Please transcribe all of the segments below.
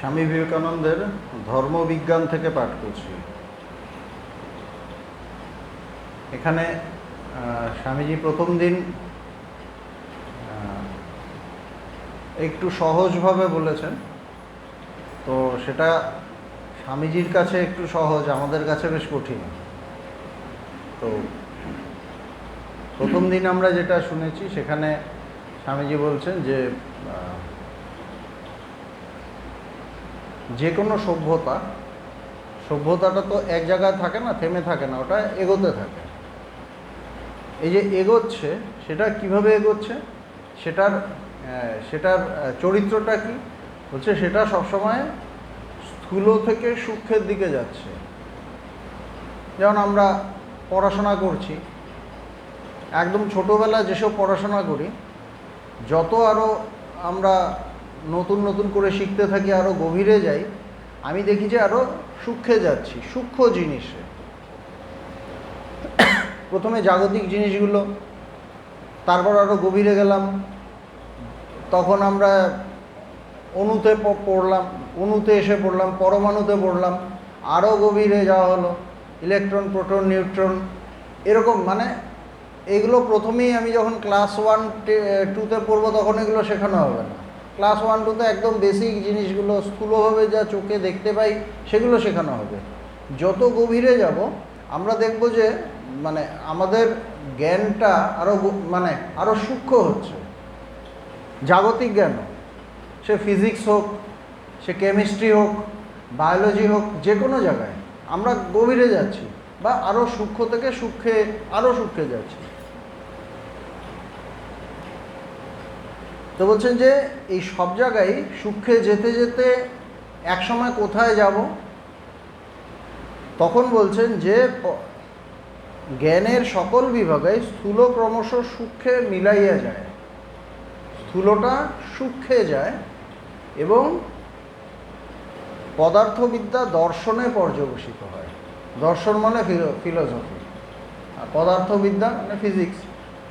স্বামী বিবেকানন্দের ধর্মবিজ্ঞান থেকে পাঠ করছি। এখানে স্বামীজি প্রথম দিন একটু সহজভাবে বলেছেন, তো সেটা স্বামীজির কাছে একটু সহজ, আমাদের কাছে বেশ কঠিন। তো প্রথম দিন আমরা যেটা শুনেছি সেখানে স্বামীজি বলছেন যে কোনো সভ্যতাটা তো এক জায়গায় থাকে না, থেমে থাকে না, ওটা এগোতে থাকে। এই যে এগোচ্ছে, সেটা কিভাবে এগোচ্ছে, সেটার চরিত্রটা কি বলছে, সেটা সবসময় স্থূল থেকে সূক্ষ্মের দিকে যাচ্ছে। যেমন আমরা পড়াশোনা করছি, একদম ছোটোবেলায় যেসব পড়াশোনা করি, যত আরও আমরা নতুন নতুন করে শিখতে থাকি, আরও গভীরে যাই, আমি দেখি যে আরও সূক্ষ্মে যাচ্ছি, সূক্ষ্ম জিনিসে। প্রথমে জাগতিক জিনিসগুলো, তারপর আরও গভীরে গেলাম, তখন আমরা অণুতে পড়লাম, অণুতে এসে পড়লাম, পরমাণুতে পড়লাম, আরও গভীরে যাওয়া হলো ইলেকট্রন, প্রোটন, নিউট্রন, এরকম। মানে এগুলো প্রথমেই আমি যখন ক্লাস 1-2তে পড়বো তখন এগুলো শেখানো হবে না। ক্লাস 1-2তে একদম বেসিক জিনিসগুলো স্থূলভাবে যা চোখে দেখতে পাই সেগুলো শেখানো হবে। যত গভীরে যাব আমরা দেখব যে আমাদের জ্ঞানটা আরও সূক্ষ্ম হচ্ছে। জাগতিক জ্ঞান, সে ফিজিক্স হোক, সে কেমিস্ট্রি হোক, বায়োলজি হোক, যে কোনো জায়গায় আমরা গভীরে যাচ্ছি, বা আরও সূক্ষ্ম থেকে আরও সূক্ষ্মে যাচ্ছি। তো বলছেন যে এই সব জায়গায় সূক্ষ্মে যেতে যেতে একসময় কোথায় যাব, তখন বলছেন যে জ্ঞানের সকল বিভাগে স্থূল ক্রমশ সূক্ষ্মে মিলাইয়া যায়, স্থূলটা সূক্ষ্মে যায়, এবং পদার্থবিদ্যা দর্শনে পর্যবসিত হয়। দর্শন মানে ফিলোসফি, আর পদার্থবিদ্যা মানে ফিজিক্স।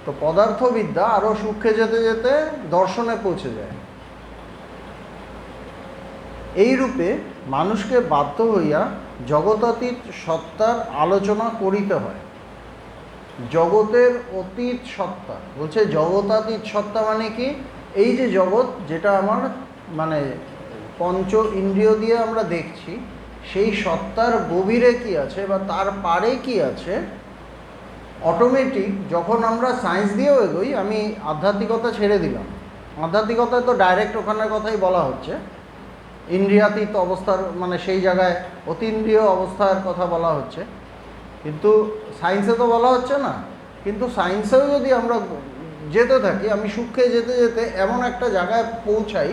তো পদার্থবিদ্যা আরও সূক্ষ্মে যেতে যেতে দর্শনে পৌঁছে যায়। এই রূপে মানুষকে বাধ্য হইয়া জগতাতীত সত্তার আলোচনা করিতে হয়। জগতের অতীত সত্তা বলছে, জগতাতীত সত্তা মানে কি? এই যে জগৎ, যেটা আমার পঞ্চ ইন্দ্রিয় দিয়ে আমরা দেখছি, সেই সত্তার গভীরে কি আছে বা তার পারে কি আছে, অটোমেটিক যখন আমরা সায়েন্স দিয়েও এগোই। আমি আধ্যাত্মিকতা ছেড়ে দিলাম, আধ্যাত্মিকতায় তো ডাইরেক্ট ওখানের কথাই বলা হচ্ছে, ইন্দ্রিয়াতীত অবস্থার সেই জায়গায় অতীন্দ্রিয় অবস্থার কথা বলা হচ্ছে, কিন্তু সায়েন্সে তো বলা হচ্ছে না। কিন্তু সায়েন্সেও যদি আমরা যেতে থাকি, আমি সূক্ষ্মে যেতে যেতে এমন একটা জায়গায় পৌঁছাই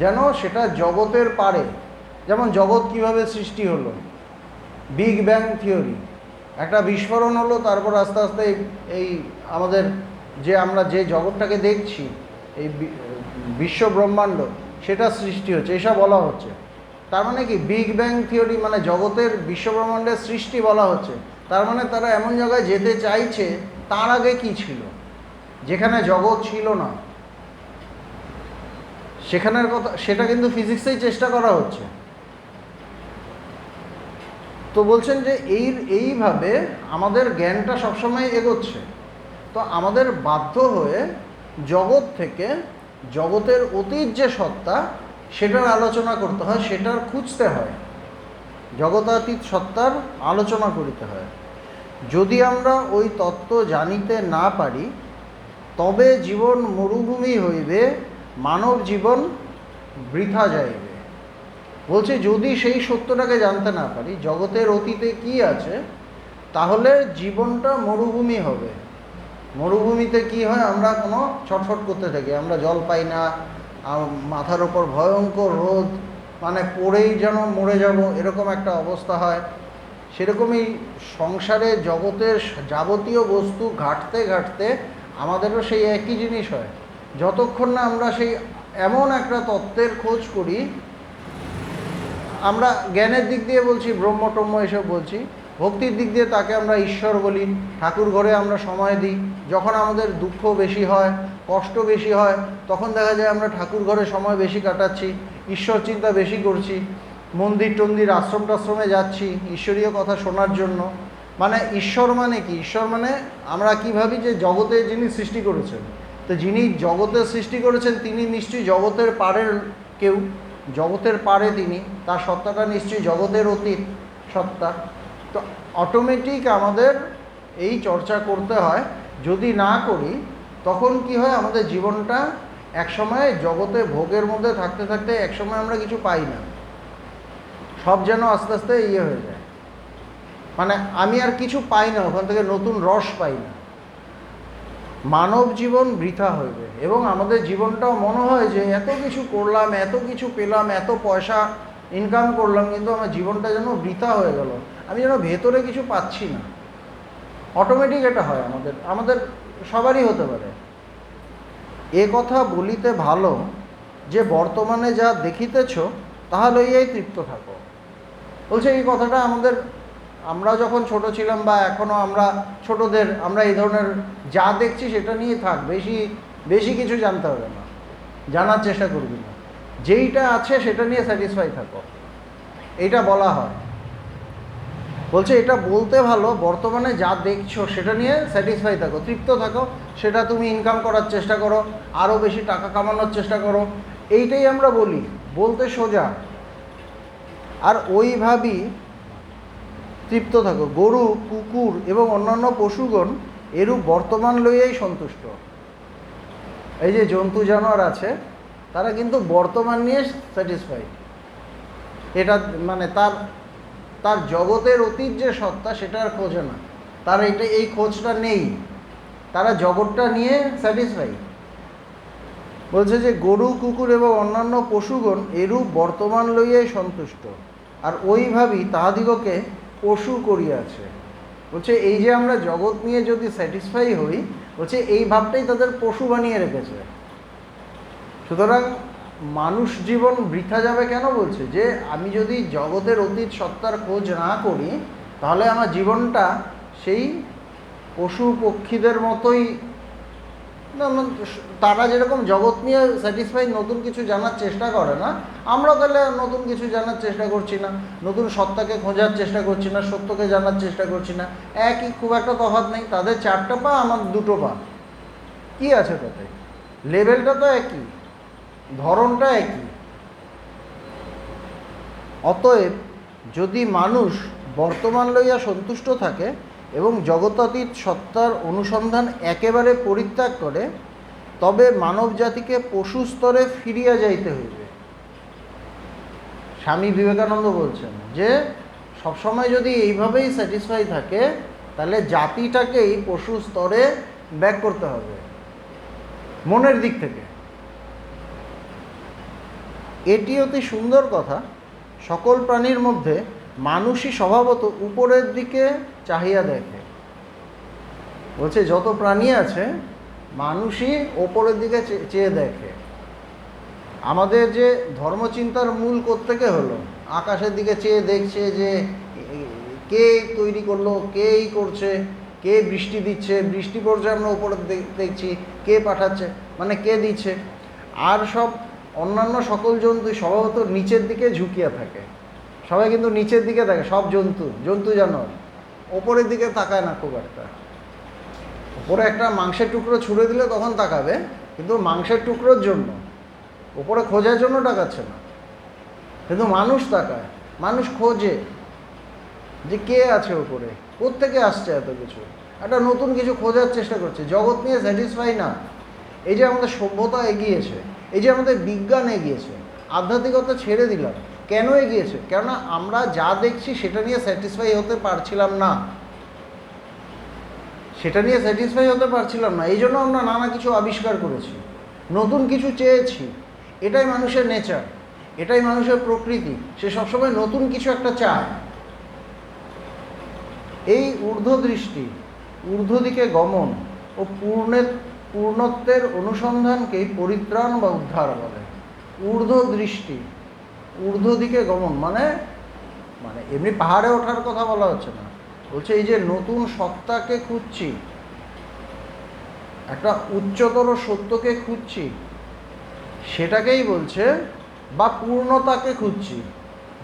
যেন সেটা জগতের পারে। যেমন জগৎ কিভাবে সৃষ্টি হলো, বিগ ব্যাং থিওরি, একটা বিস্ফোরণ হলো, তারপর আস্তে আস্তে এই আমাদের আমরা যে জগৎটাকে দেখছি, এই বিশ্ব ব্রহ্মাণ্ড, সেটা সৃষ্টি হচ্ছে, এসব বলা হচ্ছে। তার মানে কি, বিগ ব্যাং থিওরি মানে জগতের, বিশ্ব ব্রহ্মাণ্ডের সৃষ্টি বলা হচ্ছে। তার মানে তারা এমন জায়গায় যেতে চাইছে, তার আগে কি ছিল, যেখানে জগৎ ছিল না, সেখানের কথা, সেটা কিন্তু ফিজিক্সেই চেষ্টা করা হচ্ছে। তো বলছেন যে এইভাবে আমাদের জ্ঞানটা সবসময় এগোচ্ছে। তো আমাদের বাধ্য হয়ে জগৎ থেকে, জগতের অতীত যে সত্তা, সেটার আলোচনা করতে হয়, সেটার খুঁজতে হয়, জগতাতীত সত্তার আলোচনা করিতে হয়। যদি আমরা ওই তত্ত্ব জানিতে না পারি, তবে জীবন মরুভূমি হইবে, মানব জীবন বৃথা যাইবে। বলছে যদি সেই সত্যটাকে জানতে না পারি, জগতের অতীতে কি আছে, তাহলে জীবনটা মরুভূমি হবে। মরুভূমিতে কি হয়, আমরা কোনো ছটফট করতে থাকি, আমরা জল পাই না, মাথার ওপর ভয়ঙ্কর রোদ, পড়েই যেন মরে যাব, এরকম একটা অবস্থা হয়। সেরকমই সংসারে জগতের যাবতীয় বস্তু ঘাঁটতে ঘাঁটতে আমাদেরও সেই একই জিনিস হয়। যতক্ষণ না আমরা সেই এমন একটা তত্ত্বের খোঁজ করি, আমরা জ্ঞানের দিক দিয়ে বলছি ব্রহ্ম টম্ম এসব বলছি, ভক্তির দিক দিয়ে তাকে আমরা ঈশ্বর বলি, ঠাকুর ঘরে আমরা সময় দিই। যখন আমাদের দুঃখ বেশি হয়, কষ্ট বেশি হয়, তখন দেখা যায় আমরা ঠাকুর ঘরে সময় বেশি কাটাচ্ছি। ঈশ্বর চিন্তা বেশি করছি, মন্দির টন্দির আশ্রম টাশ্রমে যাচ্ছি ঈশ্বরীয় কথা শোনার জন্য। মানে ঈশ্বর মানে কি? ঈশ্বর মানে আমরা কী ভাবি যে জগতে যিনি সৃষ্টি করেছেন, তো যিনি জগতের সৃষ্টি করেছেন তিনি নিশ্চয়ই জগতের পারের কেউ, জগতের পারে তিনি, তার সত্তাটা নিশ্চয়ই জগতের অতীত সত্তা। তো অটোমেটিক আমাদের এই চর্চা করতে হয়। যদি না করি তখন কি হয়, আমাদের জীবনটা একসময় জগতে ভোগের মধ্যে থাকতে থাকতে একসময় আমরা কিছু পাই না, সব যেন আস্তে আস্তে হয়ে যায়। মানে আমি আর কিছু পাই না, ওখান থেকে নতুন রস পাই না, মানব জীবন বৃথা হইবে। এবং আমাদের জীবনটাও মনে হয় যে এত কিছু করলাম, এত কিছু পেলাম, এত পয়সা ইনকাম করলাম, কিন্তু আমার জীবনটা যেন বৃথা হয়ে গেল, আমি যেন ভেতরে কিছু পাচ্ছি না। অটোমেটিক এটা হয়, আমাদের সবারই হতে পারে। এ কথা বলিতে ভালো যে বর্তমানে যা দেখিতেছ তাহা লইয়াই তৃপ্ত থাকো। বলছে এই কথাটা আমরা যখন ছোট ছিলাম বা এখনও আমরা ছোটদের আমরা এই ধরনের যা দেখছি সেটা নিয়ে থাক, বেশি কিছু জানতে হবে না, জানার চেষ্টা করবি না, যেইটা আছে সেটা নিয়ে স্যাটিসফাই থাকো, এইটা বলা হয়। বলছে এটা বলতে ভালো, বর্তমানে যা দেখছো সেটা নিয়ে স্যাটিসফাই থাকো, তৃপ্ত থাকো, সেটা তুমি ইনকাম করার চেষ্টা করো, আরও বেশি টাকা কামানোর চেষ্টা করো, এইটাই আমরা বলি, বলতে সোজা। আর ওইভাবেই তৃপ্ত থাকো। গরু, কুকুর এবং অন্যান্য পশুগণ এরূপ বর্তমান লইয়াই সন্তুষ্ট। এই যে জন্তু জানোয়ার আছে তারা কিন্তু বর্তমান নিয়ে স্যাটিসফাই। এটা মানে তার জগতের অতীত যে সত্তা সেটার খোঁজে না, তার এই খোঁজটা নেই, তারা জগৎটা নিয়ে স্যাটিসফাই। বলছে যে গরু, কুকুর এবং অন্যান্য পশুগণ এরূপ বর্তমান লইয়াই সন্তুষ্ট, আর ওইভাবেই তাহাদিগকে পশু করিয়াছে। বলছে এই যে আমরা জগৎ নিয়ে যদি স্যাটিসফাই হই, বলছে এই ভাবটাই তাদের পশু বানিয়ে রেখেছে। সুতরাং মানুষ জীবন বৃথা যাবে কেন? বলছে যে আমি যদি জগতের অতীত সত্তার খোঁজ না করি তাহলে আমার জীবনটা সেই পশু পক্ষীদের মতোই, তারা যেরকম জগৎ নিয়ে স্যাটিসফাই, নতুন কিছু জানার চেষ্টা করে না, আমরা তাহলে নতুন কিছু জানার চেষ্টা করছি না, নতুন সত্তাকে খোঁজার চেষ্টা করছি না, সত্যকে জানার চেষ্টা করছি না। একই, খুব একটা তফাৎ নেই, তাদের 4টা পা, আমার 2টো পা, কি আছে তাতে? লেভেলটা তো একই, ধরনটা একই। অতএব যদি মানুষ বর্তমান লইয়া সন্তুষ্ট থাকে এবং জগতাতীত সত্তার অনুসন্ধান একেবারে পরিত্যাগ করে, তবে মানব জাতিকে পশু স্তরে ফিরিয়া যাইতে হইবে। স্বামী বিবেকানন্দ বলছেন যে সবসময় যদি এইভাবেই স্যাটিসফাই থাকে তাহলে জাতিটাকেই পশু স্তরে ব্যাক করতে হবে মনের দিক থেকে। এটি অতি সুন্দর কথা। সকল প্রাণীর মধ্যে মানুষই স্বভাবত উপরের দিকে চাহিয়া দেখে। বলছে যত প্রাণী আছে মানুষই ওপরের দিকে চেয়ে দেখে। আমাদের যে ধর্মচিন্তার মূল কোত্থেকে হলো? আকাশের দিকে চেয়ে দেখছে যে কে তৈরি করলো, কে এই করছে, কে বৃষ্টি দিচ্ছে, বৃষ্টি পড়ছে আমরা উপরে দেখছি, কে পাঠাচ্ছে মানে কে দিচ্ছে। আর সব অন্যান্য সকল জন্তু স্বভাবত নিচের দিকে ঝুঁকিয়া থাকে। সবাই কিন্তু নিচের দিকে থাকে, সব জন্তু জানোয়ার ওপরের দিকে তাকায় না খুব একটা। ওপরে একটা মাংসের টুকরো ছুঁড়ে দিলে তখন তাকাবে, কিন্তু মাংসের টুকরোর জন্য, ওপরে খোঁজার জন্য তাকাচ্ছে না। কিন্তু মানুষ তাকায়, মানুষ খোঁজে যে কে আছে ওপরে, কোত্থেকে আসছে এত কিছু, একটা নতুন কিছু খোঁজার চেষ্টা করছে, জগৎ নিয়ে স্যাটিসফাই না। এই যে আমাদের সভ্যতা এগিয়েছে, এই যে আমাদের বিজ্ঞান এগিয়েছে, আধ্যাত্মিকতা ছেড়ে দিলাম, কেন এগিয়েছে? কেননা আমরা যা দেখছি সেটা নিয়ে স্যাটিসফাই হতে পারছিলাম না, এই জন্য আমরা নানা কিছু আবিষ্কার করেছি, নতুন কিছু চেয়েছি। এটাই মানুষের নেচার, এটাই মানুষের প্রকৃতি, সে সবসময় নতুন কিছু একটা চায়। এই ঊর্ধ্বদৃষ্টি, ঊর্ধ্ব দিকে গমন ও পূর্ণত্বের অনুসন্ধানকেই পরিত্রাণ বা উদ্ধার বলে। ঊর্ধ্বদৃষ্টি, ঊর্ধ্ব দিকে গমন মানে এমনি পাহাড়ে ওঠার কথা বলা হচ্ছে না, বলছে এই যে নতুন সত্তাকে খুঁজছি, একটা উচ্চতর সত্যকে খুঁজছি, সেটাকেই বলছে বা পূর্ণতাকে খুঁজছি,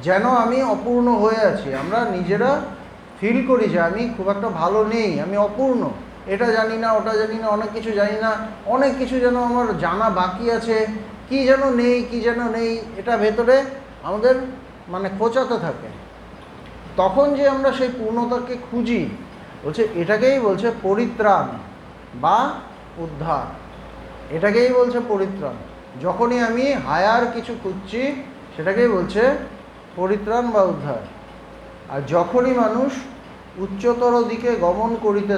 যেন আমি অপূর্ণ হয়ে আছি। আমরা নিজেরা ফিল করি যে আমি খুব একটা ভালো নেই, আমি অপূর্ণ, এটা জানি না, ওটা জানি না, অনেক কিছু জানি না, অনেক কিছু যেন আমার জানা বাকি আছে, কি যেন নেই, কি যেন নেই, এটা ভেতরে আমাদের মানে খোঁচাতে থাকে। তখন যে আমরা সেই পূর্ণতাকে খুঁজি, বলছে এটাকেই বলছে পরিত্রাণ বা উদ্ধার। এটাকেই বলছে পরিত্রাণ। যখনই আমি হায়ার কিছু খুঁজছি, সেটাকেই বলছে পরিত্রাণ বা উদ্ধার। আর যখনই মানুষ উচ্চতর দিকে গমন করিতে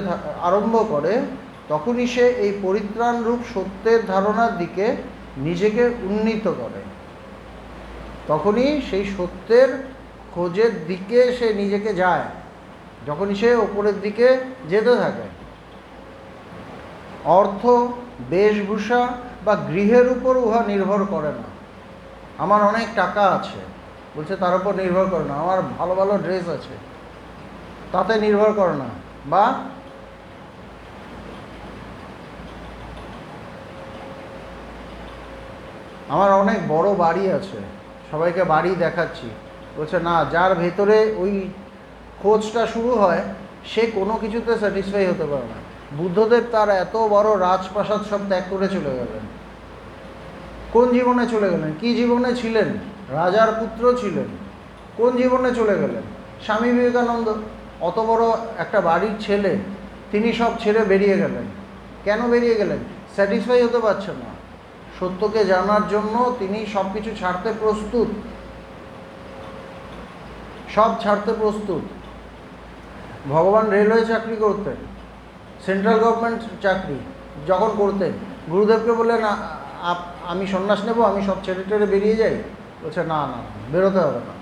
আরম্ভ করে, তখনই সে এই পরিত্রাণ রূপ সত্যের ধারণার দিকে নিজেকে উন্নীত করে। তখনই সেই সত্যের খোঁজের দিকে সে নিজেকে যায়, যখনই সে ওপরের দিকে যেতে থাকে। অর্থ, বেশভূষা বা গৃহের উপর উহা নির্ভর করে না। আমার অনেক টাকা আছে, বলছে তার উপর নির্ভর করে না। আমার ভালো ভালো ড্রেস আছে, তাতে নির্ভর করে না। বা আমার অনেক বড় বাড়ি আছে, সবাইকে বাড়ি দেখাচ্ছি, বলছে না, যার ভেতরে ওই খোঁজটা শুরু হয় সে কোনো কিছুতে স্যাটিসফাই হতে পারে না। বুদ্ধদেব তার এত বড় রাজপ্রাসাদ সব ত্যাগ করে চলে গেলেন। কোন জীবনে চলে গেলেন? কি জীবনে ছিলেন? রাজার পুত্র ছিলেন। কোন জীবনে চলে গেলেন? স্বামী বিবেকানন্দ অত বড় একটা বাড়ির ছেলে, তিনি সব ছেড়ে বেরিয়ে গেলেন। কেন বেরিয়ে গেলেন? স্যাটিসফাই হতে পারছেন না। সত্যকে জানার জন্য তিনি সব কিছু ছাড়তে প্রস্তুত, সব ছাড়তে প্রস্তুত। ভগবান রেলওয়ে চাকরি করতেন, সেন্ট্রাল গভর্নমেন্ট চাকরি যখন করতেন, গুরুদেবকে বললেন আমি সন্ন্যাস নেব, আমি সব ছেড়ে টেড়ে বেরিয়ে যাই। বলছে না না, বেরোতে হবে না।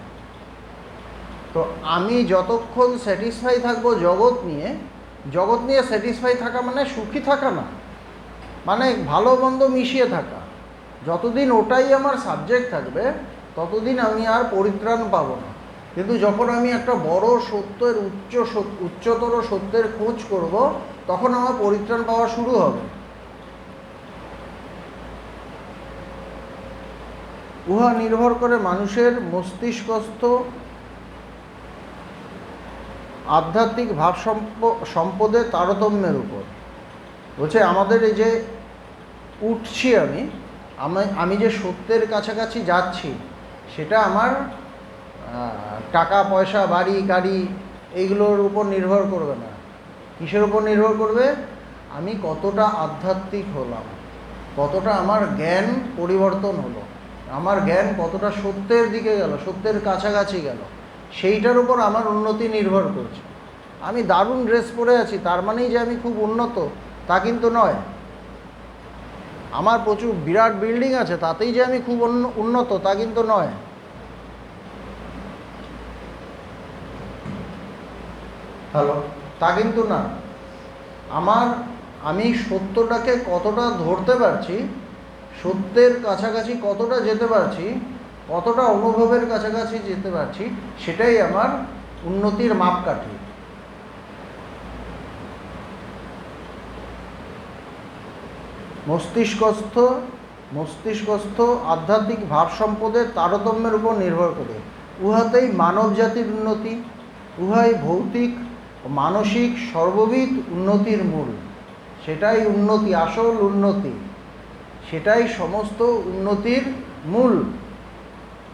তো আমি যতক্ষণ স্যাটিসফাই থাকবো জগৎ নিয়ে স্যাটিসফাই থাকা মানে সুখী থাকা না, মানে ভালো মন্দ মিশিয়ে থাকা। যতদিন ওটাই আমার সাবজেক্ট থাকবে, ততদিন আমি আর পরিত্রাণ পাবো না। কিন্তু যখন আমি একটা বড় সত্যের উচ্চতর সত্যের খোঁজ করব, তখন আমার পরিত্রাণ পাওয়া শুরু হবে। উহা নির্ভর করে মানুষের মস্তিষ্কস্থ আধ্যাত্মিক ভাব সম্পদের তারতম্যের উপর। বলছে আমাদের এই যে উঠছি, আমি যে সত্যের কাছাকাছি যাচ্ছি, সেটা আমার টাকা পয়সা, বাড়ি গাড়ি এইগুলোর উপর নির্ভর করবে না। কিসের উপর নির্ভর করবে? আমি কতটা আধ্যাত্মিক হলাম, কতটা আমার জ্ঞান পরিবর্তন হলো, আমার জ্ঞান কতটা সত্যের দিকে গেল, সত্যের কাছাকাছি গেল, সেইটার উপর আমার উন্নতি নির্ভর করছে। আমি দারুণ ড্রেস পরে আছি তার মানেই যে আমি খুব উন্নত, তা কিন্তু নয়। আমার প্রচুর বিরাট বিল্ডিং আছে তাতেই যে আমি খুব উন্নত, তা কিন্তু নয়। হ্যালো, তা কিন্তু না। আমি সত্যটাকে কতটা ধরতে পারছি, সত্যের কাছাকাছি কতটা যেতে পারছি, কতটা অনুভবের কাছাকাছি যেতে পারছি, সেটাই আমার উন্নতির মাপকাঠি। মস্তিষ্কস্থ আধ্যাত্মিক ভাব সম্পদের তারতম্যের উপর নির্ভর করে। উহাতেই মানব জাতির উন্নতি, উহাই ভৌতিক ও মানসিক সর্ববিধ উন্নতির মূল। সেটাই উন্নতি, আসল উন্নতি, সেটাই সমস্ত উন্নতির মূল।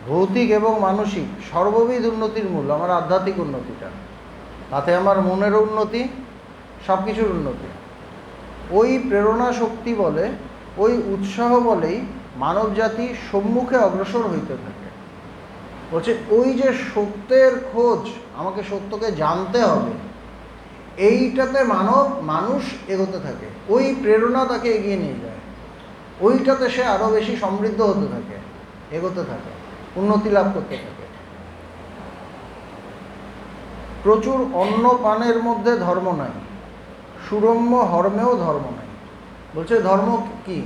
ভৌতিক এবং মানসিক সর্ববিধ উন্নতির মূল আমার আধ্যাত্মিক উন্নতিটা। তাতে আমার মনেরও উন্নতি, সব কিছুর উন্নতি। ওই প্রেরণা শক্তি বলে, ওই উৎসাহ বলেই মানব জাতি সম্মুখে অগ্রসর হইতে থাকে। বলছে ওই যে সত্যের খোঁজ, আমাকে সত্যকে জানতে হবে, এইটাতে মানুষ এগোতে থাকে। ওই প্রেরণা তাকে এগিয়ে নিয়ে যায়, ওইটাতে সে আরও বেশি সমৃদ্ধ হতে থাকে, এগোতে থাকে, উন্নতি লাভ করতে থাকে। প্রচুর অন্ন পানের মধ্যে ধর্ম নাই, সুরম্য হর্মেও ধর্ম নাই। বলছে ধর্ম কি?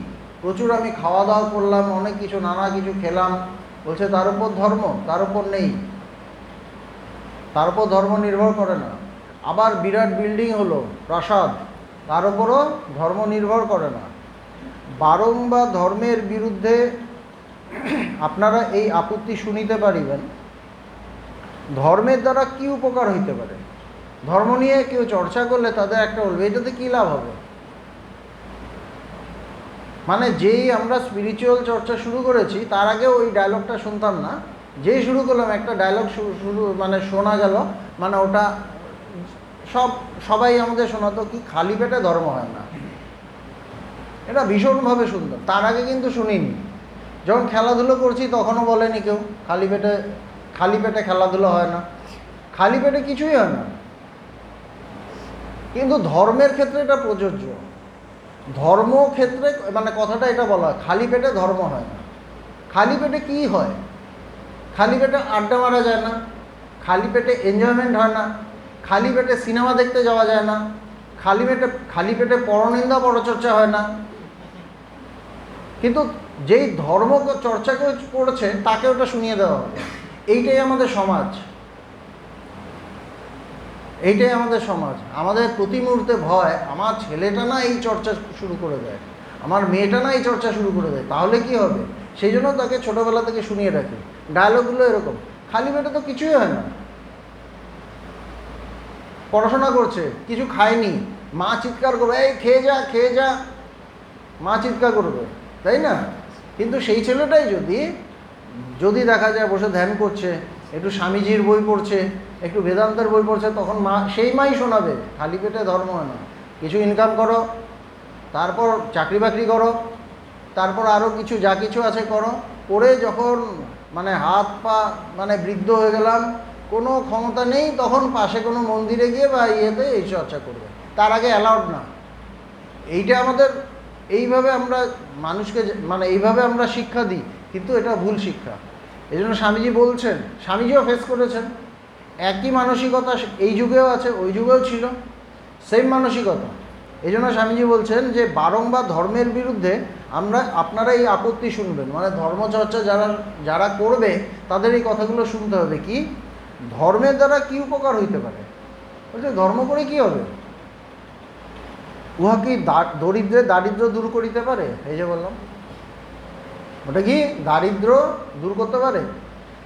প্রচুর আমি খাওয়া দাওয়া করলাম, অনেক কিছু নানা কিছু খেলাম, বলছে তার উপর ধর্ম? তার উপর নেই, তার উপর ধর্ম নির্ভর করে না। আবার বিরাট বিল্ডিং হলো, প্রাসাদ, তার উপরও ধর্ম নির্ভর করে না। বারংবার ধর্মের বিরুদ্ধে আপনারা এই আপত্তি শুনিতে পারিবেন, ধর্মের দ্বারা কি উপকার হইতে পারে। ধর্ম নিয়ে কেউ চর্চা করলে তাদের একটা বলবে, এটাতে কী লাভ হবে। মানে যেই আমরা স্পিরিচুয়াল চর্চা শুরু করেছি তার আগে ওই ডায়লগটা শুনতাম না, যেই শুরু করলাম একটা ডায়লগ শুরু মানে শোনা গেল, মানে ওটা সবাই আমাদের শোনাতো কি, খালি পেটে ধর্ম হয় না। এটা ভীষণভাবে সুন্দর। তার আগে কিন্তু শুনিনি। যখন খেলাধুলো করছি তখনও বলেনি কেউ খালি পেটে খেলাধুলো হয় না, খালি পেটে কিছুই হয় না। কিন্তু ধর্মের ক্ষেত্রে এটা প্রযোজ্য। ধর্ম ক্ষেত্রে মানে কথাটা এটা বলা হয়, খালি পেটে ধর্ম হয় না। খালি পেটে কী হয়? খালি পেটে আড্ডা মারা যায় না, খালি পেটে এনজয়মেন্ট হয় না, খালি পেটে সিনেমা দেখতে যাওয়া যায় না, খালি পেটে পরনিন্দা পরচর্চা হয় না। কিন্তু যেই ধর্ম চর্চা করছে তাকে ওটা শুনিয়ে দেওয়া হবে। এইটাই আমাদের সমাজ, এইটাই আমাদের সমাজ। আমাদের প্রতি মুহূর্তে ভয়, আমার ছেলেটা না এই চর্চা শুরু করে দেয়, আমার মেয়েটা না এই চর্চা শুরু করে দেয়, তাহলে কি হবে। সেই জন্য তাকে ছোটোবেলা থেকে শুনিয়ে রাখি। ডায়লগগুলো এরকম, খালি পেটে তো কিছুই হয় না। পড়াশোনা করছে, কিছু খায়নি, মা চিৎকার করবে, এই খেয়ে যা খেয়ে যা, মা চিৎকার করবে, তাই না? কিন্তু সেই ছেলেটাই যদি দেখা যায় বসে ধ্যান করছে, একটু স্বামীজির বই পড়ছে, একটু বেদান্তের বই পড়ছে, তখন সেই মাই শোনাবে খালি পেটে ধর্ম হয় না। কিছু ইনকাম করো, তারপর চাকরি বাকরি করো, তারপর আরও কিছু যা কিছু আছে করো, করে যখন মানে হাত পা মানে বৃদ্ধ হয়ে গেলাম, কোনো ক্ষমতা নেই, তখন পাশে কোনো মন্দিরে গিয়ে বা ইয়েতে এই চর্চা করবে, তার আগে অ্যালাউড না। এইটা আমাদের, এইভাবে আমরা মানুষকে মানে এইভাবে আমরা শিক্ষা দিই, কিন্তু এটা ভুল শিক্ষা। এই জন্য স্বামীজি বলছেন, স্বামীজিও ফেস করেছেন, একই মানসিকতা এই যুগেও আছে, ওই যুগেও ছিল, সেম মানসিকতা। এই জন্য স্বামীজি বলছেন যে বারংবার ধর্মের বিরুদ্ধে আপনারা এই আপত্তি শুনবেন, মানে ধর্মচর্চা যারা করবে তাদের এই কথাগুলো শুনতে হবে। কি ধর্মের দ্বারা কি উপকার হইতে পারে? বলছে ধর্ম করে কি হবে? উহা কি দারিদ্র দূর করিতে পারে? এই যে বললাম, ওটা কি দারিদ্র দূর করতে পারে?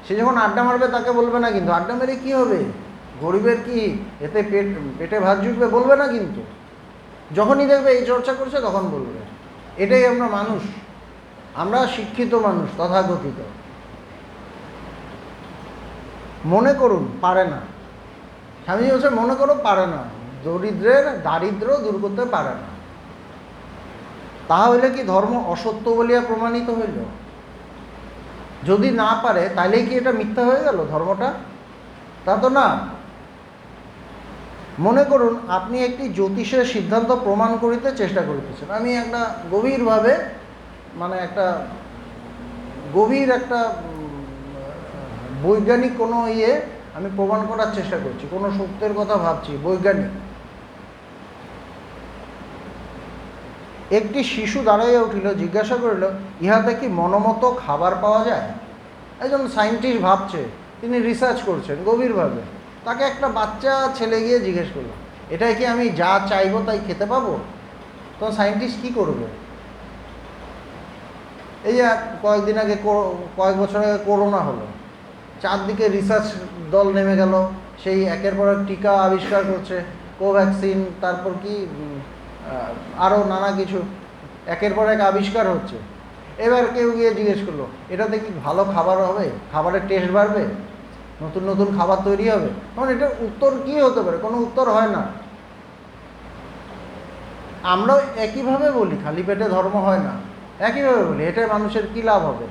সে যখন আড্ডা মারবে তাকে বলবে না কিন্তু, আড্ডা মেরে কি হবে, গরিবের কি এতে পেটে ভাত জুটবে, বলবে না কিন্তু। যখনই দেখবে এই চর্চা করছে তখন বলবে। এটাই আমরা মানুষ, আমরা শিক্ষিত মানুষ তথাকথিত। মনে করুন পারে না, স্বামীজি বলছে মনে করো পারে না, দারিদ্র দূর করতে পারে না, তাহলে কি ধর্ম অসত্য বলিয়া প্রমাণিত হইল? যদি না পারে তাহলে কি এটা মিথ্যা হয়ে গেল ধর্মটা? তা তো না। মনে করুন আপনি একটি জ্যোতিষের সিদ্ধান্ত প্রমাণ করিতে চেষ্টা করিতেছেন। আমি একটা গভীরভাবে মানে একটা বৈজ্ঞানিক কোনো আমি প্রমাণ করার চেষ্টা করছি, কোনো সত্যের কথা ভাবছি, বৈজ্ঞানিক। একটি শিশু দাঁড়াইয়া উঠিল, জিজ্ঞাসা করিল, ইহাতে কি মনোমতো খাবার পাওয়া যায়? একজন সায়েন্টিস্ট ভাবছে, তিনি রিসার্চ করছেন গভীরভাবে। তাকে একটা বাচ্চা ছেলে গিয়ে জিজ্ঞেস করলো, এটাই কি আমি যা চাইবো তাই খেতে পাবো? তো সায়েন্টিস্ট কী করবে? এই যে কয়েক বছর আগে করোনা হলো, চারদিকে রিসার্চ দল নেমে গেল, সেই একের পর এক টিকা আবিষ্কার করছে, কোভ্যাক্সিন, তারপর কি আরও নানা কিছু একের পর এক আবিষ্কার হচ্ছে। এবার কেউ গিয়ে জিজ্ঞেস করলো, এটাতে কি ভালো খাবার হবে, খাবারের টেস্ট বাড়বে, নতুন নতুন খাবার তৈরি হবে? তখন এটার উত্তর কী হতে পারে? কোনো উত্তর হয় না। আমরাও একইভাবে বলি খালি পেটে ধর্ম হয় না, একইভাবে বলি, এটাই মানুষের কী লাভ হবে?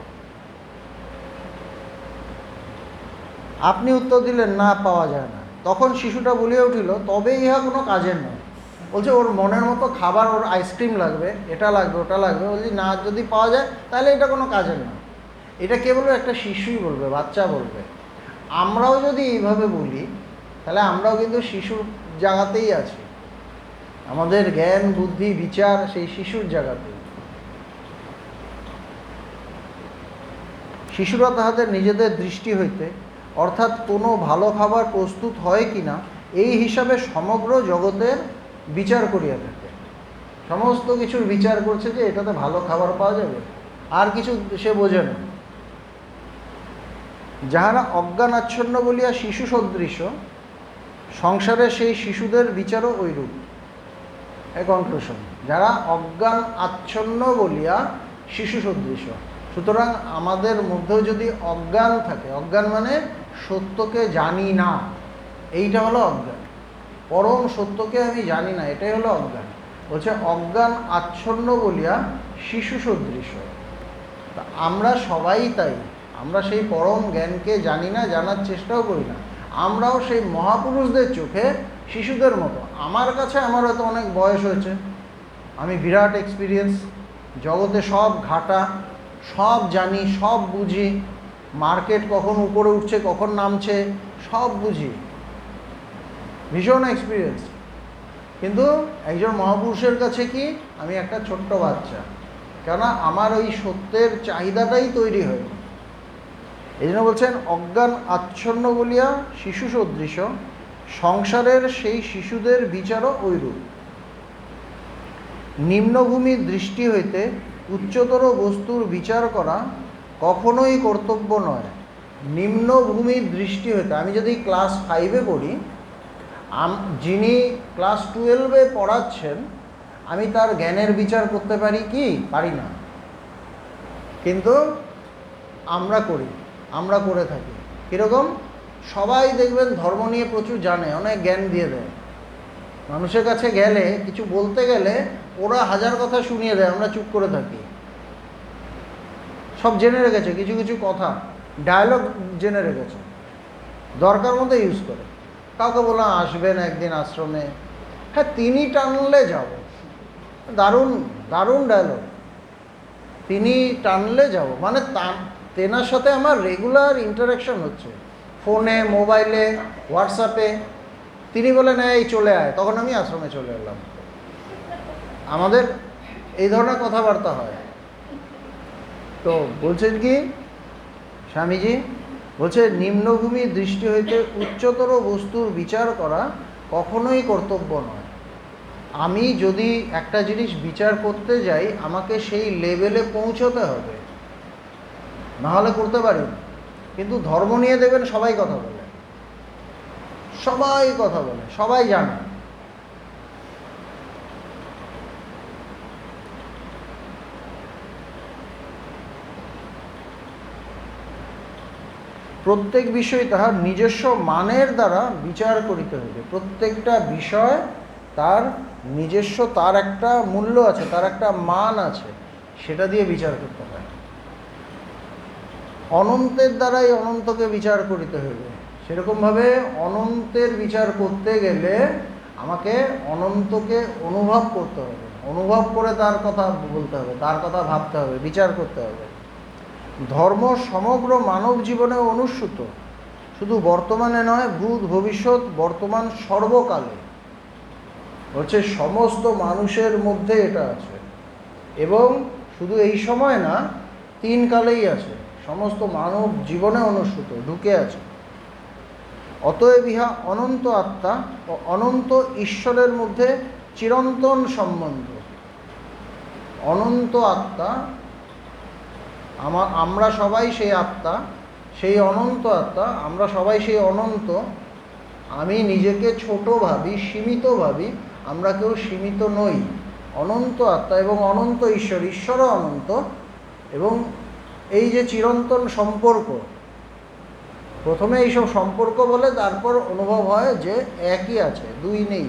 আপনি উত্তর দিলেন না, পাওয়া যায় না। তখন শিশুটা বলিয়া উঠিল, তবে ইহা কোনো কাজের নয়। বলছে ওর মনের মতো খাবার, ওর আইসক্রিম লাগবে, এটা লাগবে, ওটা লাগবে, বলছি না, যদি পাওয়া যায় তাহলে এটা কোনো কাজের না। এটা কে বলবে? একটা শিশুই বলবে, বাচ্চা বলবে। আমরাও যদি এইভাবে বলি তাহলে আমরাও কিন্তু শিশুর জায়গাতেই আছি, আমাদের জ্ঞান বুদ্ধি বিচার সেই শিশুর জায়গাতেই। শিশুরা তাহাদের নিজেদের দৃষ্টি হইতে, অর্থাৎ কোনো ভালো খাবার প্রস্তুত হয় কি না এই হিসাবে সমগ্র জগতের বিচার করিয়া থাকে। সমস্ত কিছুর বিচার করছে যে এটাতে ভালো খাবার পাওয়া যাবে, আর কিছু সে বোঝে না। যাহারা অজ্ঞান আচ্ছন্ন বলিয়া শিশু সদৃশ, সংসারে সেই শিশুদের বিচারও ঐরূপ। এ কনক্লুশন, যারা অজ্ঞান আচ্ছন্ন বলিয়া শিশু সদৃশ। সুতরাং আমাদের মধ্যেও যদি অজ্ঞান থাকে, অজ্ঞান মানে সত্যকে জানি না, এইটা হলো অজ্ঞান। পরম সত্যকে আমি জানি না, এটাই হলো অজ্ঞান। বলছে অজ্ঞান আচ্ছন্ন বলিয়া শিশু সদৃশ। তা আমরা সবাই তাই, আমরা সেই পরম জ্ঞানকে জানি না, জানার চেষ্টাও করি না। আমরাও সেই মহাপুরুষদের চোখে শিশুদের মতো। আমার কাছে আমার হয়তো অনেক বয়স হয়েছে, আমি বিরাট এক্সপিরিয়েন্স, জগতে সব ঘাটা, সব জানি, সব বুঝি, মার্কেট কখন উপরে উঠছে কখন নামছে সব বুঝি, ভীষণ এক্সপিরিয়েন্স। কিন্তু একজন মহাপুরুষের কাছে কি আমি একটা ছোট্ট বাচ্চা, কেননা আমার ওই সত্যের চাহিদাটাই তৈরি হয়নি। এই জন্য বলছেন অজ্ঞান আচ্ছন্ন বলিয়া শিশু সদৃশ, সংসারের সেই শিশুদের বিচারও ঐরূপ। নিম্নভূমির দৃষ্টি হইতে উচ্চতর বস্তুর বিচার করা কখনোই কর্তব্য নয়। নিম্নভূমির দৃষ্টি হইতে, আমি যদি ক্লাস 5-এ পড়ি, যিনি ক্লাস 12-এ পড়াচ্ছেন, আমি তার জ্ঞানের বিচার করতে পারি কি? পারি না। কিন্তু আমরা করি, আমরা করে থাকি। কীরকম? সবাই দেখবেন ধর্ম নিয়ে প্রচুর জানে, অনেক জ্ঞান দিয়ে দেয়। মানুষের কাছে গেলে, কিছু বলতে গেলে ওরা 1000 কথা শুনিয়ে দেয়, আমরা চুপ করে থাকি। সব জেনে রেখেছে, কিছু কিছু কথা ডায়লগ জেনে রেখেছে, দরকার মতো ইউজ করে। কাউকে বললাম আসবেন একদিন আশ্রমে, হ্যাঁ তিনি টানলে যাব, দারুণ দারুণ ডায়লগ, তিনি টানলে যাব, মানে তেনার সাথে আমার রেগুলার ইন্টারাকশন হচ্ছে, ফোনে, মোবাইলে, হোয়াটসঅ্যাপে। তিনি বলেন এই চলে আয়, তখন আমি আশ্রমে চলে এলাম। আমাদের এই ধরনের কথাবার্তা হয়। তো বলছেন কি স্বামীজি? বলছে নিম্নভূমির দৃষ্টি হইতে উচ্চতর বস্তুর বিচার করা কখনোই কর্তব্য নয়। আমি যদি একটা জিনিস বিচার করতে যাই, আমাকে সেই লেভেলে পৌঁছতে হবে, নাহলে করতে পারি না। কিন্তু ধর্ম নিয়ে দেবেন সবাই কথা বলে, সবাই কথা বলে, সবাই জানে। প্রত্যেক বিষয় তাহার নিজস্ব মানের দ্বারা বিচার করিতে হইবে। প্রত্যেকটা বিষয় তার নিজস্ব, তার একটা মূল্য আছে, তার একটা মান আছে, সেটা দিয়ে বিচার করতে হয়। অনন্তের দ্বারাই অনন্তকে বিচার করিতে হইবে। সেরকমভাবে অনন্তের বিচার করতে গেলে আমাকে অনন্তকে অনুভব করতে হবে, অনুভব করে তার কথা বলতে হবে, তার কথা ভাবতে হবে, বিচার করতে হবে। ধর্ম সমগ্র মানব জীবনে অনুসূত, শুধু বর্তমানে নয়, ভূত ভবিষ্যৎ বর্তমান সর্বকালে। হচ্ছে সমস্ত মানুষের মধ্যে এটা আছে, এবং শুধু এই সময় না, 3 কালেই আছে, সমস্ত মানব জীবনে অনুসূত, ঢুকে আছে। অতএব ইহা অনন্ত আত্মা ও অনন্ত ঈশ্বরের মধ্যে চিরন্তন সম্বন্ধ। অনন্ত আত্মা, আমরা সবাই সেই আত্মা, সেই অনন্ত আত্মা, আমরা সবাই সেই অনন্ত। আমি নিজেকে ছোট ভাবি, সীমিত ভাবি, আমরা কেউ সীমিত নই। অনন্ত আত্মা এবং অনন্ত ঈশ্বর, ঈশ্বরও অনন্ত। এবং এই যে চিরন্তন সম্পর্ক, প্রথমে এইসব সম্পর্ক বলে, তারপর অনুভব হয় যে একই আছে, 2 নেই,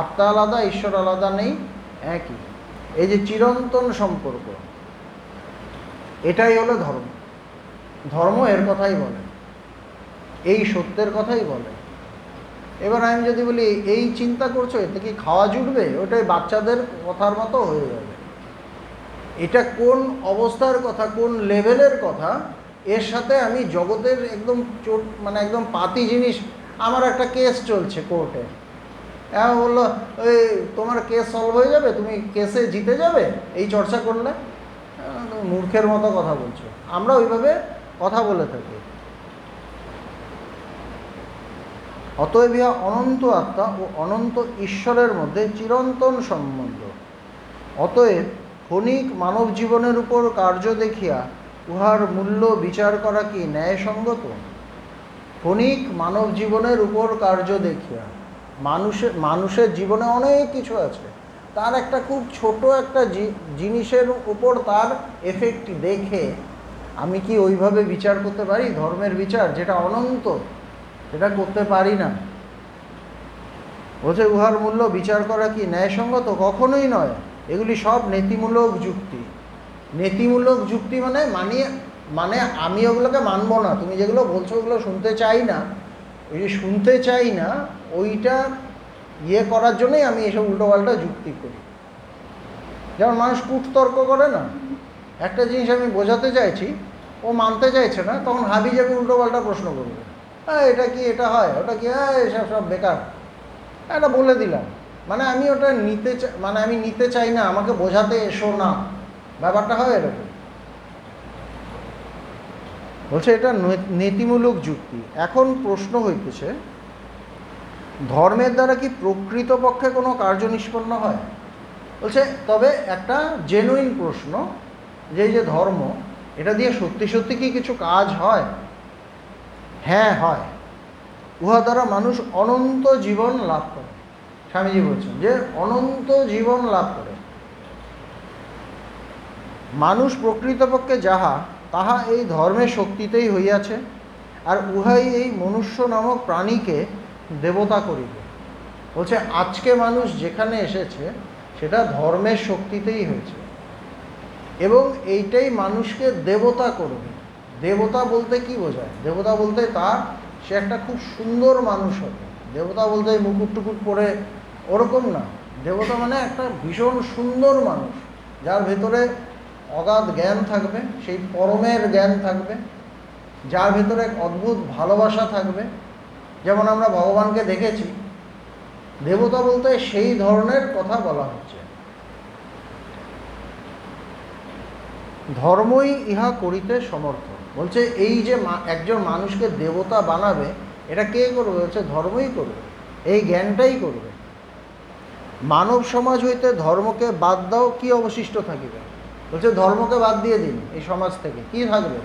আত্মা আলাদা, ঈশ্বর আলাদা নেই, একই। এই যে চিরন্তন সম্পর্ক, এটাই হলো ধর্ম। ধর্ম এর কথাই বলে, এই সত্যের কথাই বলে। এবার আমি যদি বলি এই চিন্তা করছো, এতে কি খাওয়া জুটবে, ওটাই বাচ্চাদের কথার মতো হয়ে যাবে। এটা কোন অবস্থার কথা, কোন লেভেলের কথা, এর সাথে আমি জগতের একদম মানে একদম পাতি জিনিস। আমার একটা কেস চলছে কোর্টে, বললো ওই তোমার কেস সলভ হয়ে যাবে, তুমি কেসে জিতে যাবে, এই চর্চা করলে। মূর্খের মতো কথা বলছো। আমরা ওইভাবে কথা বলে থাকি। অতএব ইহা অনন্ত আত্মা ও অনন্ত ঈশ্বরের মধ্যে চিরন্তন সম্বন্ধ। অতএব ক্ষণিক মানব জীবনের উপর কার্য দেখিয়া উহার মূল্য বিচার করা কি ন্যায়সঙ্গত? ক্ষণিক মানব জীবনের উপর কার্য দেখিয়া, মানুষের জীবনে অনেক কিছু আছে, তার একটা খুব ছোট একটা জিনিসের উপর তার এফেক্ট দেখে আমি কি ওইভাবে বিচার করতে পারি? ধর্মের বিচার যেটা অনন্ত, সেটা করতে পারি না। বলছে উহার মূল্য বিচার করা কি ন্যায়সঙ্গত? কখনোই নয়। এগুলি সব নীতিমূলক যুক্তি। নীতিমূলক যুক্তি মানে আমি ওগুলোকে মানব না, তুমি যেগুলো বলছো ওগুলো শুনতে চাই না, ওই যে শুনতে চাই না ওইটা করার জন্যই আমি এসব উল্টোপাল্টা যুক্তি করি। যেমন মানুষ কূটতর্ক করে না, একটা জিনিস আমি বোঝাতে চাইছি, ও মানতে চাইছে না, তখন হাবি যাবি উল্টোপাল্টা প্রশ্ন করবে, হ্যাঁ এটা কি, এটা হয়, ওটা কি, হ্যাঁ এসব সব বেকার, এটা বলে দিলাম। মানে আমি ওটা আমি নিতে চাই না, আমাকে বোঝাতে এসো না, ব্যাপারটা হয় এরকম। বলছে এটা নীতিমূলক যুক্তি। এখন প্রশ্ন হইতেছে, ধর্মের দ্বারা কি প্রকৃতপক্ষে কোনো কার্য নিষ্পন্ন হয়? বলছে তবে একটা জেনুইন প্রশ্ন, যে ধর্ম, এটা দিয়ে সত্যি সত্যি কি কিছু কাজ হয়? হ্যাঁ হয়। উহা দ্বারা মানুষ অনন্ত জীবন লাভ করে। স্বামীজি বলছেন যে অনন্ত জীবন লাভ করে। মানুষ প্রকৃতপক্ষে যাহা তাহা এই ধর্মের শক্তিতেই হইয়াছে, আর উহাই এই মনুষ্য নামক প্রাণীকে দেবতা করিবে। বলছে আজকে মানুষ যেখানে এসেছে সেটা ধর্মের শক্তিতেই হয়েছে, এবং এইটাই মানুষকে দেবতা করবে। দেবতা বলতে কি বোঝায়? দেবতা বলতে সে একটা খুব সুন্দর মানুষ হবে। দেবতা বলতে মুকুট টুকুট পরে ওরকম না। দেবতা মানে একটা ভীষণ সুন্দর মানুষ, যার ভেতরে অগাধ জ্ঞান থাকবে, সেই পরমের জ্ঞান থাকবে, যার ভেতরে এক অদ্ভুত ভালোবাসা থাকবে। যেমন আমরা ভগবানকে দেখেছি, দেবতা বলতে সেই ধরনের কথা বলা হচ্ছে। ধর্মই ইহা করিতে সমর্থ। বলছে এই যে একজন মানুষকে দেবতা বানাবে, এটা কে করবে? বলছে ধর্মই করবে, এই জ্ঞানটাই করবে। মানব সমাজ হইতে ধর্মকে বাদ দাও, কি অবশিষ্ট থাকিবে? বলছে ধর্মকে বাদ দিয়ে দিন, এই সমাজ থেকে কি থাকবে?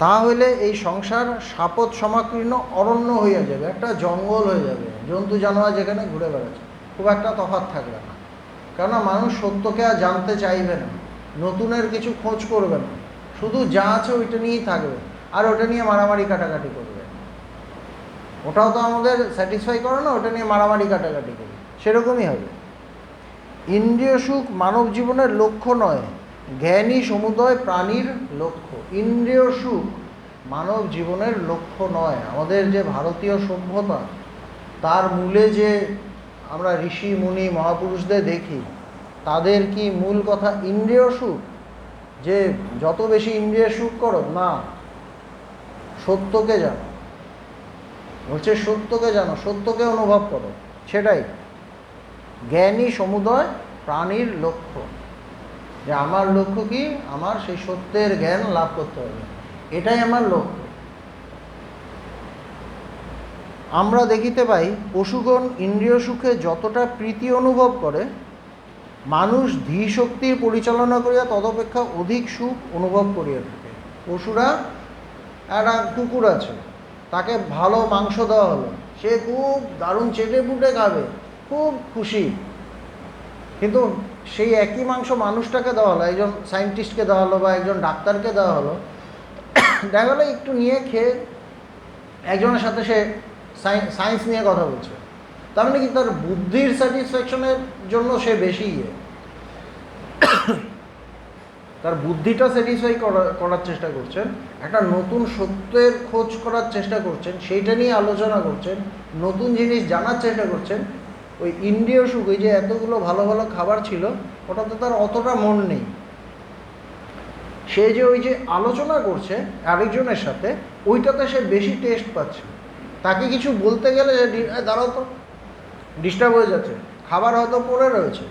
তা হইলে এই সংসার শাপথ সমাকীর্ণ অরণ্য হইয়া যাবে, একটা জঙ্গল হয়ে যাবে, জন্তু জানোয়ার যেখানে ঘুরে বেড়াচ্ছে, খুব একটা তফাৎ থাকবে না। কেননা মানুষ সত্যকে আর জানতে চাইবে না, নতুনের কিছু খোঁজ করবে না, শুধু যা আছে ওইটা নিয়েই থাকবে, আর ওটা নিয়ে মারামারি কাটাকাটি করবে। ওটাও তো আমাদের স্যাটিসফাই করে না, ওটা নিয়ে মারামারি কাটাকাটি করবে, সেরকমই হবে। ইন্দ্রিয় সুখ মানব জীবনের লক্ষ্য নয়, জ্ঞানী সমুদয় প্রাণীর লক্ষ্য। ইন্দ্রিয় সুখ মানব জীবনের লক্ষ্য নয়। আমাদের যে ভারতীয় সভ্যতা, তার মূলে যে আমরা ঋষি মুনি মহাপুরুষদের দেখি, তাদের কি মূল কথা ইন্দ্রিয় সুখ? যে যত বেশি ইন্দ্রিয় সুখ করো না, সত্যকে জানো। বলছে সত্যকে জানো, সত্যকে অনুভব করো, সেটাই জ্ঞানী সমুদয় প্রাণীর লক্ষ্য। যে আমার লক্ষ্য কি? আমার সেই সত্যের জ্ঞান লাভ করতে হবে, এটাই আমার লক্ষ্য। আমরা দেখিতে পাই পশুগণ ইন্দ্রিয় সুখে যতটা প্রীতি অনুভব করে, মানুষ ধী শক্তির পরিচালনা করিয়া তদপেক্ষা অধিক সুখ অনুভব করিয়া থাকে। পশুরা, একটা কুকুর আছে, তাকে ভালো মাংস দেওয়া হলো, সে খুব দারুণ চেটে পুটে খাবে, খুব খুশি। কিন্তু সেই একই মাংস মানুষটাকে দেওয়া হলো, একজন সায়েন্টিস্টকে দেওয়া হলো বা একজন ডাক্তারকে দেওয়া হলো, দেখা গেলো একটু নিয়ে খেয়ে একজনের সাথে সে সায়েন্স নিয়ে কথা বলছে, তার মানে কি তার বুদ্ধির স্যাটিসফ্যাকশনের জন্য সে বেশি তার বুদ্ধিটা স্যাটিসফাই করার চেষ্টা করছেন, একটা নতুন সত্যের খোঁজ করার চেষ্টা করছেন, সেইটা নিয়ে আলোচনা করছেন, নতুন জিনিস জানার চেষ্টা করছেন। ওই ইন্দ্রিয় সুখ, ওই যে এতগুলো ভালো ভালো খাবার ছিল, ওটাতে তার অতটা মন নেই। সে যে ওই যে আলোচনা করছে আরেকজনের সাথে, ওইটাতে সে বেশি টেস্ট পাচ্ছে। তাকে কিছু বলতে গেলে দাঁড়াও তো, ডিস্টার্ব হয়ে যাচ্ছে, খাবার হয়তো পড়ে রয়েছে,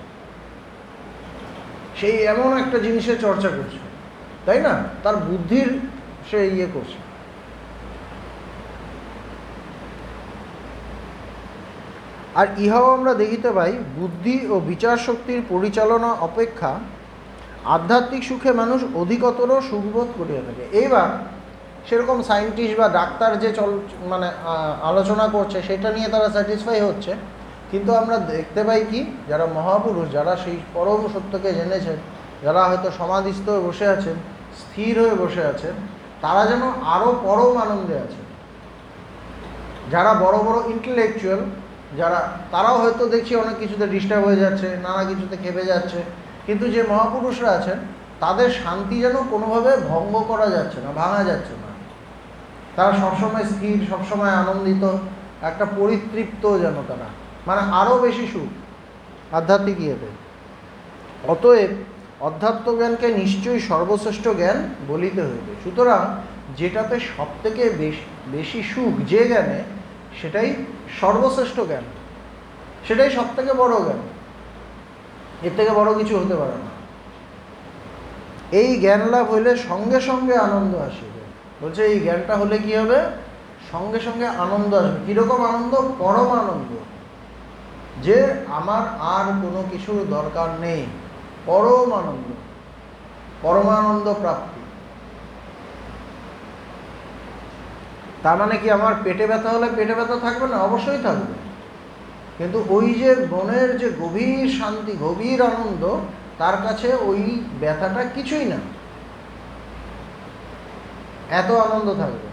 সেই এমন একটা জিনিসের চর্চা করছে, তাই না? তার বুদ্ধির সে করছে। আর ইহাও আমরা দেখিতে পাই, বুদ্ধি ও বিচার শক্তির পরিচালনা অপেক্ষা আধ্যাত্মিক সুখে মানুষ অধিকতর সুখবোধ করিয়া থাকে। এইবার সেরকম সায়েন্টিস্ট বা ডাক্তার যে মানে আলোচনা করছে সেটা নিয়ে তারা স্যাটিসফাই হচ্ছে, কিন্তু আমরা দেখতে পাই কি, যারা মহাপুরুষ, যারা সেই পরম সত্যকে জেনেছেন, যারা হয়তো সমাধিস্থ হয়ে বসে আছেন, স্থির হয়ে বসে আছেন, তারা যেন আরও পরম আনন্দে আছেন। যারা বড় বড় ইন্টেলেকচুয়াল, যারা, তারাও হয়তো দেখছি অনেক কিছুতে ডিস্টার্ব হয়ে যাচ্ছে, নানা কিছুতে খেপে যাচ্ছে, কিন্তু যে মহাপুরুষরা আছেন তাদের শান্তি যেন কোনোভাবে ভঙ্গ করা যাচ্ছে না, ভাঙা যাচ্ছে না। তারা সবসময় স্থির, সবসময় আনন্দিত, একটা পরিতৃপ্ত যেন তারা, মানে আরও বেশি সুখ আধ্যাত্মিক ইয়েতে। অতএব অধ্যাত্মজ্ঞানকে নিশ্চয়ই সর্বশ্রেষ্ঠ জ্ঞান বলিতে হইবে। সুতরাং যেটাতে সবথেকে বেশি সুখ যে জ্ঞানে, সেটাই সর্বশ্রেষ্ঠ জ্ঞান, সেটাই সবথেকে বড় জ্ঞান, এর থেকে বড় কিছু হতে পারে না। এই জ্ঞান লাভ হইলে সঙ্গে সঙ্গে আনন্দ আসিবে। বলছে এই জ্ঞানটা হলে কি হবে? সঙ্গে সঙ্গে আনন্দ আসবে। কীরকম আনন্দ? পরম আনন্দ, যে আমার আর কোনো কিছুর দরকার নেই, পরম আনন্দ, পরমানন্দ প্রাপ্তি। তার মানে কি আমার পেটে ব্যথা হলে পেটে ব্যথা থাকবে না? অবশ্যই থাকবে, কিন্তু ওই যে মনের যে গভীর শান্তি, গভীর আনন্দ, তার কাছে ওই ব্যথাটা কিছুই না, এত আনন্দ থাকবে।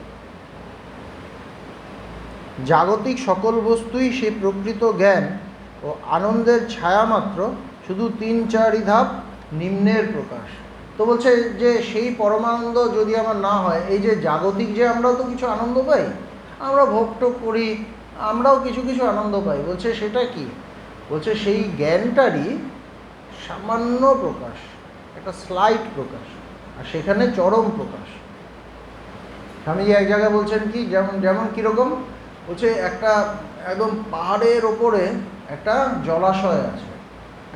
জাগতিক সকল বস্তুই সেই প্রকৃত জ্ঞান ও আনন্দের ছায়া মাত্র, শুধু 3-4 ধাপ নিম্নের প্রকাশ। তো বলছে যে সেই পরমানন্দ যদি আমার না হয়, এই যে জাগতিক, যে আমরাও তো কিছু আনন্দ পাই, আমরা ভোগটোগ করি, আমরাও কিছু কিছু আনন্দ পাই, বলছে সেটা কি? বলছে সেই জ্ঞানটারই সামান্য প্রকাশ, একটা স্লাইট প্রকাশ, আর সেখানে চরম প্রকাশ। স্বামীজি এক জায়গায় বলছেন কি, যেমন কীরকম, বলছে একটা একদম পাহাড়ের ওপরে একটা জলাশয় আছে,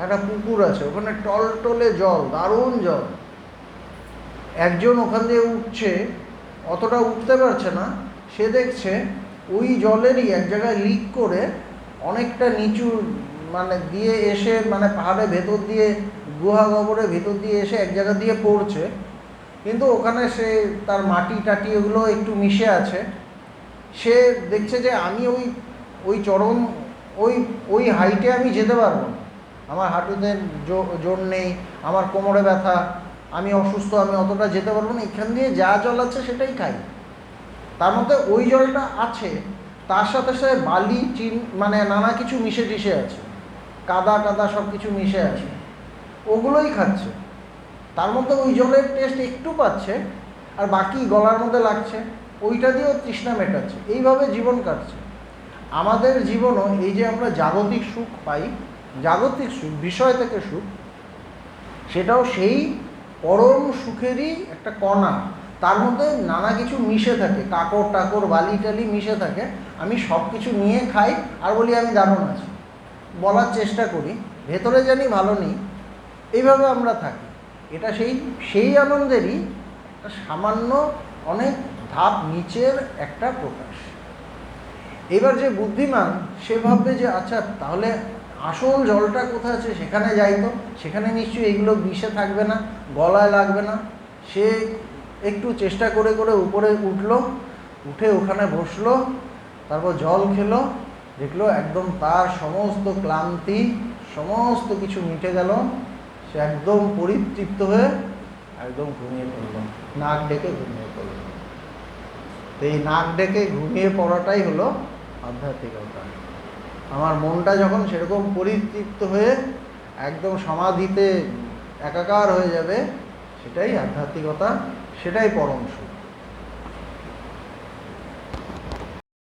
একটা পুকুর আছে, ওখানে টলটলে জল, দারুণ জল। একজন ওখান দিয়ে উঠছে, অতটা উঠতে পারছে না, সে দেখছে ওই জলেরই এক জায়গায় লিক করে অনেকটা নিচু মানে দিয়ে এসে, মানে পাহাড়ের ভেতর দিয়ে, গুহা গহ্বরের ভেতর দিয়ে এসে এক জায়গা দিয়ে পড়ছে, কিন্তু ওখানে সে তার মাটি টাটি এগুলো একটু মিশে আছে। সে দেখছে যে আমি ওই চরম ওই হাইটে আমি যেতে পারবো না, আমার হাঁটুতে জোর নেই, আমার কোমরে ব্যথা, আমি অসুস্থ, আমি অতটা যেতে পারবো না, এখান দিয়ে যা জল আছে সেটাই খাই। তার মধ্যে ওই জলটা আছে, তার সাথে সাথে বালি, মানে নানা কিছু মিশে টিশে আছে, কাদা টাদা সব কিছু মিশে আছে, ওগুলোই খাচ্ছে। তার মধ্যে ওই জলের টেস্ট একটু পাচ্ছে, আর বাকি গলার মধ্যে লাগছে, ওইটা দিয়েও তৃষ্ণা মেটাচ্ছে। এইভাবে জীবন কাটছে। আমাদের জীবনও এই যে আমরা জাগতিক সুখ পাই, জাগতিক সুখ, বিষয় থেকে সুখ, সেটাও সেই পরম সুখেরই একটা কণা। তার মধ্যে নানা কিছু মিশে থাকে, কাকড় টাকড় বালি টালি মিশে থাকে। আমি সব কিছু নিয়ে খাই আর বলি আমি দারুণ আছি, বলার চেষ্টা করি, ভেতরে জানি ভালো নেই। এইভাবে আমরা থাকি। এটা সেই আনন্দেরই একটা সামান্য অনেক ধাপ নিচের একটা প্রকাশ। এবার যে বুদ্ধিমান, সে ভাববে যে আচ্ছা তাহলে আসল জলটা কোথায় আছে, সেখানে যাই তো, সেখানে নিশ্চয়ই এগুলো মিশে থাকবে না, গলায় লাগবে না। সে একটু চেষ্টা করে করে উপরে উঠলো, উঠে ওখানে বসলো, তারপর জল খেলো, দেখলো একদম তার সমস্ত ক্লান্তি, সমস্ত কিছু মিটে গেল, সে একদম পরিতৃপ্ত হয়ে একদম ঘুমিয়ে পড়ল, নাক ডেকে ঘুমিয়ে পড়ল। তো এই নাক ডেকে ঘুমিয়ে পড়াটাই হলো আধ্যাত্মিকতা। আমার মনটা যখন সেরকম পরিতৃপ্ত হয়ে একদম সমাধিতে একাকার হয়ে যাবে, সেটাই আধ্যাত্মিকতা, সেটাই পরম সুখ।